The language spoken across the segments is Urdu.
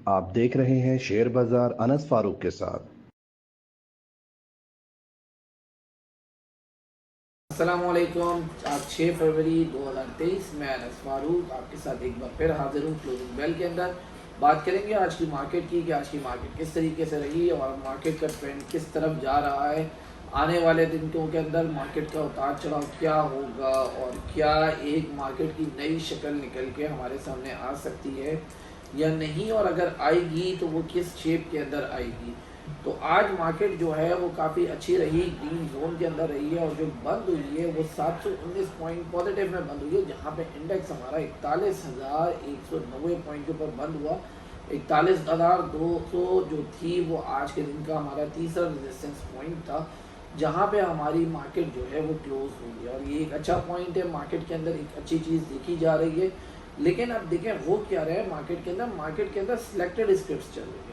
آپ دیکھ رہے ہیں شیئر بازار انس فاروق کے ساتھ۔ السلام علیکم، آج 6 فروری 2023 میں انس فاروق آپ کے ساتھ ایک بار پھر حاضر ہوں کلوزنگ بیل کے اندر۔ بات کریں گے آج کی مارکیٹ کی کہ آج کی مارکیٹ کس طریقے سے رہی اور مارکیٹ کا ٹرینڈ کس طرف جا رہا ہے، آنے والے دنوں کے اندر مارکیٹ کا اتار چڑھاؤ کیا ہوگا اور کیا ایک مارکیٹ کی نئی شکل نکل کے ہمارے سامنے آ سکتی ہے یا نہیں، اور اگر آئے گی تو وہ کس شیپ کے اندر آئے گی۔ تو آج مارکیٹ جو ہے وہ کافی اچھی رہی، گرین زون کے اندر رہی ہے اور جو بند ہوئی ہے وہ 719 پوائنٹ پازیٹیو میں بند ہوئی ہے، جہاں پہ انڈیکس ہمارا 41,190 پوائنٹ کے اوپر بند ہوا۔ 41,200 جو تھی وہ آج کے دن کا ہمارا تیسرا ریزسٹنس پوائنٹ تھا، جہاں پہ ہماری مارکیٹ جو ہے وہ کلوز ہوئی ہے، اور یہ ایک اچھا پوائنٹ ہے۔ مارکیٹ کے اندر ایک اچھی چیز دیکھی جا رہی ہے، لیکن اب دیکھیں ہو کیا رہا ہے مارکیٹ کے اندر سلیکٹڈ اسکرپٹس چل رہی ہے،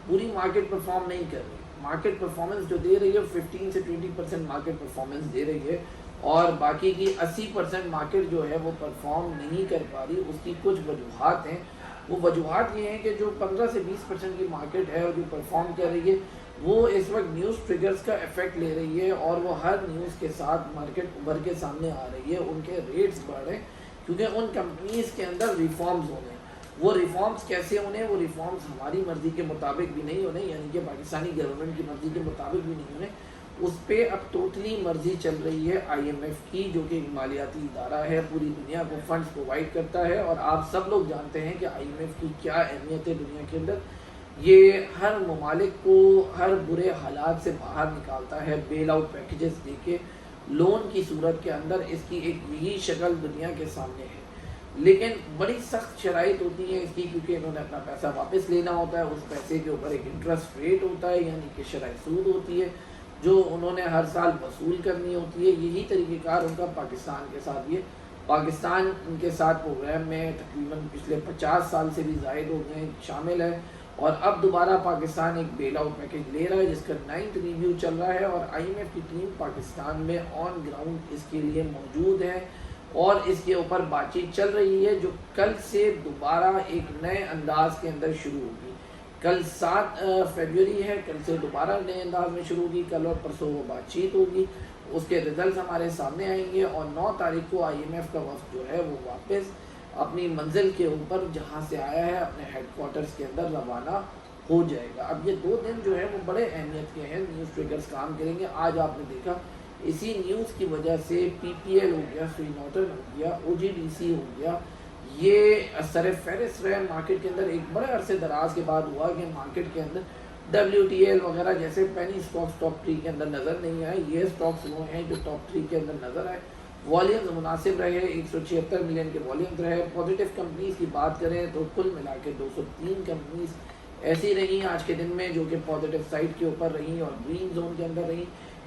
پوری مارکیٹ پرفارم نہیں کر رہی۔ مارکیٹ پرفارمنس جو دے رہی ہے 15 سے 20% مارکیٹ پرفارمنس دے رہی ہے، اور باقی کی 80% مارکیٹ جو ہے وہ پرفارم نہیں کر پا رہی۔ اس کی کچھ وجوہات ہیں، وہ وجوہات یہ ہیں کہ جو 15 سے 20% کی مارکیٹ ہے اور جو پرفارم کر رہی ہے وہ اس وقت نیوز ٹریگرز کا ایفیکٹ لے رہی ہے، اور وہ ہر نیوز کے ساتھ مارکیٹ ابھر کے سامنے آ رہی ہے، ان کے ریٹس بڑھ رہے ہیں کیونکہ ان کمپنیز کے اندر ریفارمز ہونے ہیں۔ وہ ریفارمز کیسے ہونے؟ وہ ریفارمز ہماری مرضی کے مطابق بھی نہیں ہونے، یعنی کہ پاکستانی گورنمنٹ کی مرضی کے مطابق بھی نہیں ہونے، اس پہ اب ٹوٹلی مرضی چل رہی ہے آئی ایم ایف کی، جو کہ ایک مالیاتی ادارہ ہے، پوری دنیا کو فنڈز پرووائڈ کرتا ہے، اور آپ سب لوگ جانتے ہیں کہ آئی ایم ایف کی کیا اہمیت ہے دنیا کے اندر۔ یہ ہر ممالک کو ہر برے حالات سے باہر نکالتا ہے، بیل آؤٹ پیکیجز دے کے، لون کی صورت کے اندر اس کی ایک یہی شکل دنیا کے سامنے ہے، لیکن بڑی سخت شرائط ہوتی ہے اس کی، کیونکہ انہوں نے اپنا پیسہ واپس لینا ہوتا ہے، اس پیسے کے اوپر ایک انٹرسٹ ریٹ ہوتا ہے، یعنی کہ شرح سود ہوتی ہے جو انہوں نے ہر سال وصول کرنی ہوتی ہے۔ یہی طریقہ کار ان کا پاکستان کے ساتھ بھی ہے۔ پاکستان ان کے ساتھ پروگرام میں تقریباً پچھلے 50 سال سے بھی زائد ہو گئے شامل ہے، اور اب دوبارہ پاکستان ایک بیل آؤٹ پیکیج لے رہا ہے جس کا 9th ریویو چل رہا ہے، اور آئی ایم ایف کی ٹیم پاکستان میں آن گراؤنڈ اس کے لیے موجود ہے، اور اس کے اوپر بات چیت چل رہی ہے جو کل سے دوبارہ ایک نئے انداز کے اندر شروع ہوگی۔ کل 7 فروری ہے، کل سے دوبارہ نئے انداز میں شروع ہوگی، کل اور پرسوں وہ بات چیت ہوگی، اس کے ریزلٹس ہمارے سامنے آئیں گے، اور 9 تاریخ کو آئی ایم ایف کا وفد جو ہے وہ واپس اپنی منزل کے اوپر جہاں سے آیا ہے اپنے ہیڈ کوارٹرز کے اندر روانہ ہو جائے گا۔ اب یہ 2 دن جو ہے وہ بڑے اہمیت کے ہیں، نیوز ٹریگرز کام کریں گے۔ آج آپ نے دیکھا اسی نیوز کی وجہ سے پی پی ایل ہو گیا، سری نارٹن ہو گیا، او جی ڈی سی ہو گیا، یہ سر فہرست رہے مارکیٹ کے اندر۔ ایک بڑے عرصے دراز کے بعد ہوا کہ مارکیٹ کے اندر ڈبلیو ٹی ایل وغیرہ جیسے پینی اسٹاکس ٹاپ 3 کے اندر نظر نہیں آئے، یہ اسٹاکس وہ ہیں جو ٹاپ 3 کے اندر نظر آئے۔ والیومز مناسب رہے، 176 ملین کے والیومز رہے۔ پازیٹیو کمپنیز کی بات کریں تو کل ملا کے 203 کمپنیز ایسی رہیں آج کے دن میں جو کہ پازیٹیو سائڈ کے اوپر رہیں اور گرین زون کے اندر رہیں۔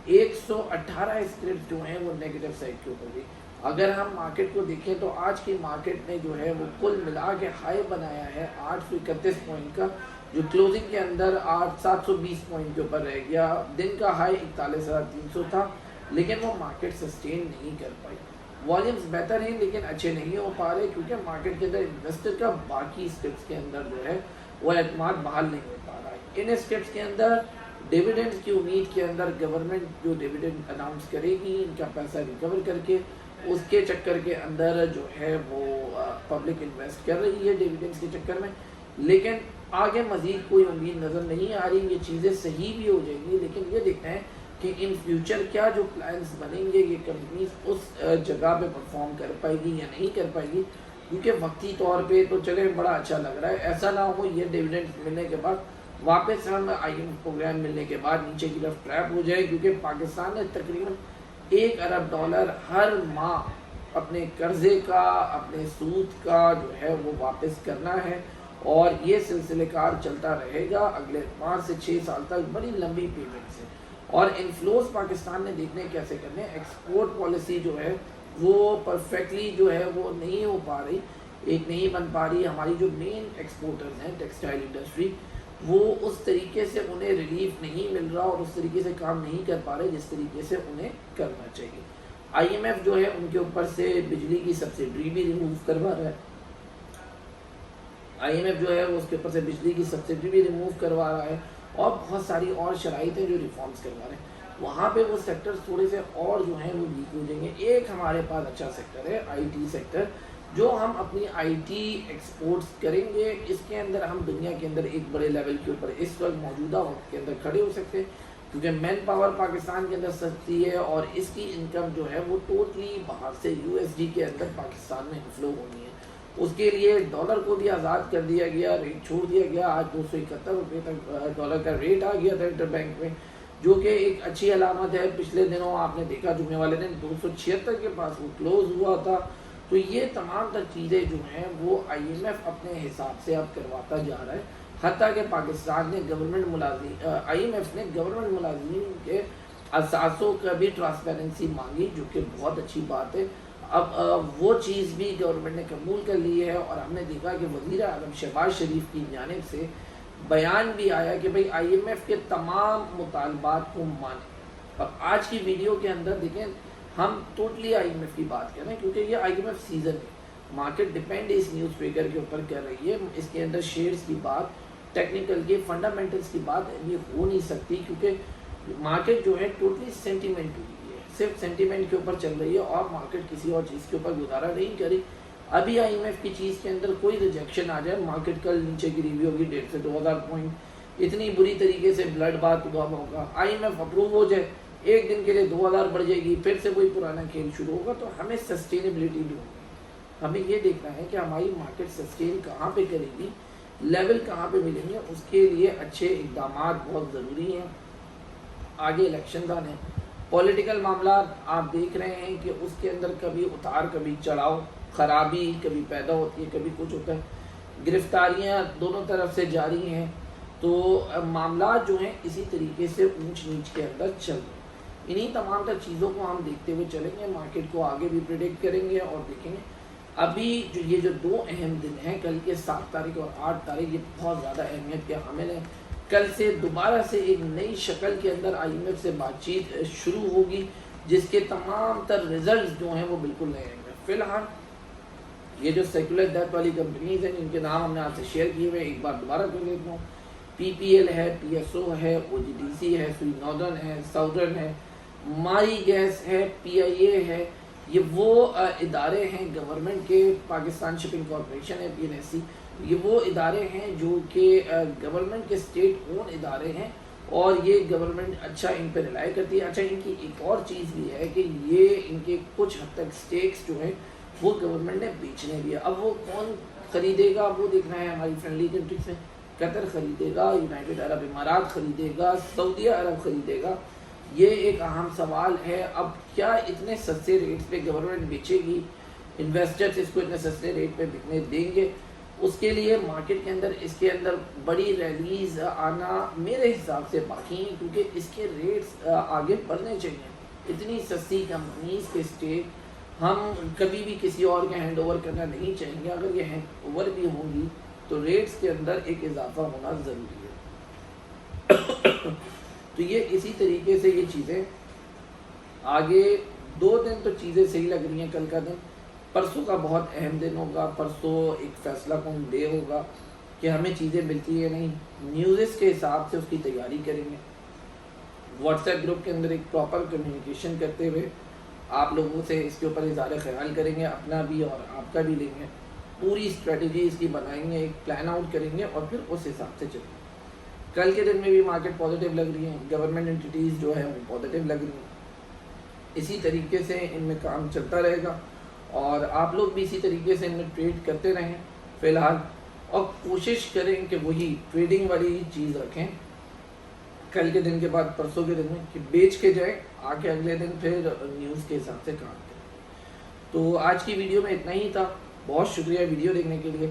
118 اسکرپٹ جو ہیں وہ نیگیٹو سائڈ کے اوپر بھی۔ اگر ہم مارکیٹ کو دیکھیں تو آج کی مارکیٹ نے جو ہے وہ کل ملا کے ہائی بنایا ہے 831 پوائنٹ کا، جو کلوزنگ کے اندر 720 پوائنٹ کے اوپر رہ گیا۔ دن کا ہائی 41,300 تھا، لیکن وہ مارکیٹ سسٹین نہیں کر پائی۔ والیومز بہتر ہیں لیکن اچھے نہیں ہو پا رہے، کیونکہ مارکیٹ کے اندر انویسٹر کا باقی اسکرپٹس کے اندر جو ہے وہ اعتماد بحال نہیں ہو پا رہا ہے۔ ان اسکرپٹس کے اندر ڈیویڈنڈ کی امید کے اندر گورنمنٹ جو ڈیویڈنڈ اناؤنس کرے گی ان کا پیسہ ریکور کر کے، اس کے چکر کے اندر جو ہے وہ پبلک انویسٹ کر رہی ہے ڈیویڈنڈس کے چکر میں، لیکن آگے مزید کوئی امید نظر نہیں آ رہی۔ یہ چیزیں صحیح بھی ہو جائیں گی، لیکن یہ دیکھنا ہے کہ ان فیوچر کیا جو پلانز بنیں گے، یہ کمپنیز اس جگہ پہ پرفارم کر پائے گی یا نہیں کر پائے گی، کیونکہ وقتی طور پہ تو چلے بڑا اچھا لگ رہا ہے، ایسا نہ ہو یہ ڈیویڈنڈ ملنے کے بعد واپس ہم آئی ایم پروگرام ملنے کے بعد نیچے کی طرف ٹریپ ہو جائے، کیونکہ پاکستان نے تقریباً $1 ارب ہر ماہ اپنے قرضے کا، اپنے سود کا جو ہے وہ واپس کرنا ہے، اور یہ سلسلہ کار چلتا رہے گا اگلے 5 سے 6 سال تک، بڑی لمبی پیمنٹ سے۔ اور انفلوز پاکستان نے دیکھنے کیسے کرنے، ایکسپورٹ پالیسی جو ہے وہ پرفیکٹلی جو ہے وہ نہیں ہو پا رہی، ایک نہیں بن پا رہی۔ ہماری جو مین ایکسپورٹرز ہیں ٹیکسٹائل انڈسٹری، وہ اس طریقے سے انہیں ریلیف نہیں مل رہا اور اس طریقے سے کام نہیں کر پا رہے جس طریقے سے انہیں کرنا چاہیے۔ آئی ایم ایف جو ہے ان کے اوپر سے بجلی کی سبسڈی بھی ریموو کروا رہا ہے، IMF جو ہے وہ اس کے اوپر سے بجلی کی سبسڈی بھی ریموو کروا رہا ہے اور بہت ساری اور شرائط ہیں جو ریفارمز کروا رہے ہیں، وہاں پہ وہ سیکٹرز تھوڑے سے اور جو ہیں وہ ویک ہو جائیں گے۔ ایک ہمارے پاس اچھا سیکٹر ہے IT سیکٹر، جو ہم اپنی IT ایکسپورٹس کریں گے، اس کے اندر ہم دنیا کے اندر ایک بڑے لیول کے اوپر اس وقت موجودہ وقت کے اندر کھڑے ہو سکتے ہیں، کیونکہ مین پاور پاکستان کے اندر سستی ہے اور اس کی انکم جو ہے وہ ٹوٹلی باہر سے USD کے اندر پاکستان میں انفلو ہونی ہے۔ اس کے لیے ڈالر کو بھی آزاد کر دیا گیا، ریٹ چھوڑ دیا گیا، آج 271 روپے تک ڈالر کا ریٹ آ گیا تھا انٹر بینک میں، جو کہ ایک اچھی علامت ہے۔ پچھلے دنوں آپ نے دیکھا جمعے والے دن 276 کے پاس وہ کلوز ہوا تھا۔ تو یہ تمام تر چیزیں جو ہیں وہ IMF اپنے حساب سے اب کرواتا جا رہا ہے، حتیٰ کہ پاکستان نے IMF نے گورنمنٹ ملازمین کے اثاثوں کا بھی ٹرانسپیرنسی مانگی، جو کہ بہت اچھی بات ہے۔ اب وہ چیز بھی گورنمنٹ نے قبول کر لی ہے، اور ہم نے دیکھا کہ وزیر اعظم شہباز شریف کی جانب سے بیان بھی آیا کہ بھئی IMF کے تمام مطالبات کو مانیں۔ اب آج کی ویڈیو کے اندر دیکھیں ہم ٹوٹلی IMF کی بات کر رہے ہیں، کیونکہ یہ IMF سیزن ہے، مارکیٹ ڈیپینڈ اس نیوز پیپر کے اوپر کر رہی ہے، اس کے اندر شیئرز کی بات، ٹیکنیکل کی فنڈامنٹلز کی بات یہ ہو نہیں سکتی، کیونکہ مارکیٹ جو ہے ٹوٹلی سینٹیمنٹ ہوئی ہے، صرف سینٹیمنٹ کے اوپر چل رہی ہے اور مارکیٹ کسی اور چیز کے اوپر گزارا نہیں کری۔ ابھی IMF کی چیز کے اندر کوئی ریجیکشن آ جائے، مارکیٹ کل نیچے گری ہوئی ہوگی 1.5 سے 2000 پوائنٹ، اتنی بری طریقے سے بلڈ بات ہوا ہوگا، IMF اپروو ہو جائے، ایک دن کے لیے 2000 بڑھ جائے گی، پھر سے کوئی پرانا کھیل شروع ہوگا، تو ہمیں سسٹینیبلٹی بھی ہوگی۔ ہمیں یہ دیکھنا ہے کہ ہماری مارکیٹ سسٹین کہاں پہ کرے گی، لیول کہاں پہ ملیں گے، اس کے لیے اچھے اقدامات بہت ضروری ہیں۔ آگے الیکشنز آنے، پولیٹیکل معاملات آپ دیکھ رہے ہیں کہ اس کے اندر کبھی اتار کبھی چڑھاؤ، خرابی کبھی پیدا ہوتی ہے، کبھی کچھ ہوتا ہے، گرفتاریاں دونوں طرف سے جاری ہیں، تو معاملات جو ہیں اسی طریقے سے اونچ نیچ کے اندر چل رہے ہیں۔ انہی تمام تر چیزوں کو ہم دیکھتے ہوئے چلیں گے، مارکیٹ کو آگے بھی پریڈکٹ کریں گے اور دیکھیں گے۔ ابھی جو یہ جو 2 اہم دن ہیں، کل کے 7 تاریخ اور 8 تاریخ، یہ بہت زیادہ اہمیت کے حامل ہیں۔ کل سے دوبارہ سے ایک نئی شکل کے اندر IMF سے بات چیت شروع ہوگی، جس کے تمام تر ریزلٹس جو ہیں وہ بالکل نئے آئیں گے۔ فی الحال یہ جو سیکولر ڈیٹ والی کمپنیز ہیں جن کے نام ہم نے آپ سے شیئر کیے ہوئے، ایک بار دوبارہ کر لیتا ہوں۔ PPL ہے، PSO ہے، OGDC ہے، سوئی ناردرن ہے، ساؤدرن ہے، ماری گیس ہے، PIA ہے، یہ وہ ادارے ہیں گورنمنٹ کے، پاکستان شپنگ کارپوریشن ہے PNSC، یہ وہ ادارے ہیں جو کہ گورنمنٹ کے اسٹیٹ اون ادارے ہیں، اور یہ گورنمنٹ اچھا ان پہ رلائے کرتی ہے۔ اچھا ان کی ایک اور چیز بھی ہے کہ یہ ان کے کچھ حد تک سٹیکس جو ہیں وہ گورنمنٹ نے بیچنے بھی ہے۔ اب وہ کون خریدے گا وہ دیکھنا ہے، ہماری فرینڈلی کنٹریز میں قطر خریدے گا، یونائٹڈ عرب امارات خریدے گا، سعودیہ عرب خریدے گا، یہ ایک اہم سوال ہے۔ اب کیا اتنے سستے ریٹ پہ گورنمنٹ بیچے گی، انویسٹرز اس کو اتنے سستے ریٹ پہ بکنے دیں گے؟ اس کے لیے مارکیٹ کے اندر اس کے اندر بڑی ریلیز آنا میرے حساب سے باقی ہیں، کیونکہ اس کے ریٹس آگے بڑھنے چاہیے۔ اتنی سستی کمپنیز کے اسٹیک ہم کبھی بھی کسی اور کے ہینڈ اوور کرنا نہیں چاہیں گے۔ اگر یہ ہینڈ اوور بھی ہوں گی تو ریٹس کے اندر ایک اضافہ ہونا ضروری ہے۔ تو یہ اسی طریقے سے یہ چیزیں آگے 2 دن تو چیزیں صحیح لگ رہی ہیں۔ کل کا دن، پرسوں کا بہت اہم دن ہوگا، پرسوں ایک فیصلہ کن ڈے ہوگا کہ ہمیں چیزیں ملتی ہیں نہیں، نیوزز کے حساب سے اس کی تیاری کریں گے۔ واٹس ایپ گروپ کے اندر ایک پراپر کمیونیکیشن کرتے ہوئے آپ لوگوں سے اس کے اوپر اظہار خیال کریں گے، اپنا بھی اور آپ کا بھی لیں گے، پوری اسٹریٹجی اس کی بنائیں گے، ایک پلان آؤٹ کریں گے اور پھر اس حساب سے چلیں گے۔ کل کے دن میں بھی مارکیٹ پازیٹیو لگ رہی ہیں، گورنمنٹ انٹیٹیز جو ہیں وہ پازیٹیو لگ رہی ہیں۔ اسی طریقے سے ان میں کام چلتا رہے گا اور آپ لوگ بھی اسی طریقے سے ان میں ٹریڈ کرتے رہیں فی الحال، اور کوشش کریں کہ وہی ٹریڈنگ والی چیز رکھیں کل کے دن کے بعد پرسوں کے دن میں، کہ بیچ کے جائیں، آ کے اگلے دن پھر نیوز کے حساب سے کام کریں۔ تو آج کی ویڈیو میں اتنا ہی تھا، بہت شکریہ ویڈیو دیکھنے کے لیے۔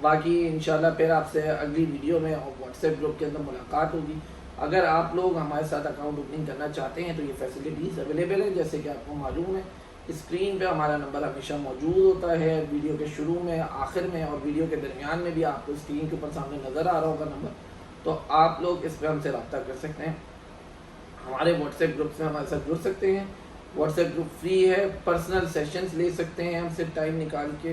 باقی انشاءاللہ پھر آپ سے اگلی ویڈیو میں اور واٹس ایپ گروپ کے اندر ملاقات ہوگی۔ اگر آپ لوگ ہمارے ساتھ اکاؤنٹ اوپننگ کرنا چاہتے ہیں تو یہ فیسلٹیز اویلیبل ہیں، جیسے کہ آپ کو معلوم ہے اسکرین پہ ہمارا نمبر ہمیشہ موجود ہوتا ہے، ویڈیو کے شروع میں، آخر میں اور ویڈیو کے درمیان میں بھی آپ کو اسکرین کے اوپر سامنے نظر آ رہا ہوگا نمبر، تو آپ لوگ اس پہ ہم سے رابطہ کر سکتے ہیں، ہمارے واٹس ایپ گروپ سے ہمارے ساتھ جڑ سکتے ہیں۔ واٹس ایپ گروپ فری ہے، پرسنل سیشنز لے سکتے ہیں ہم سے ٹائم نکال کے،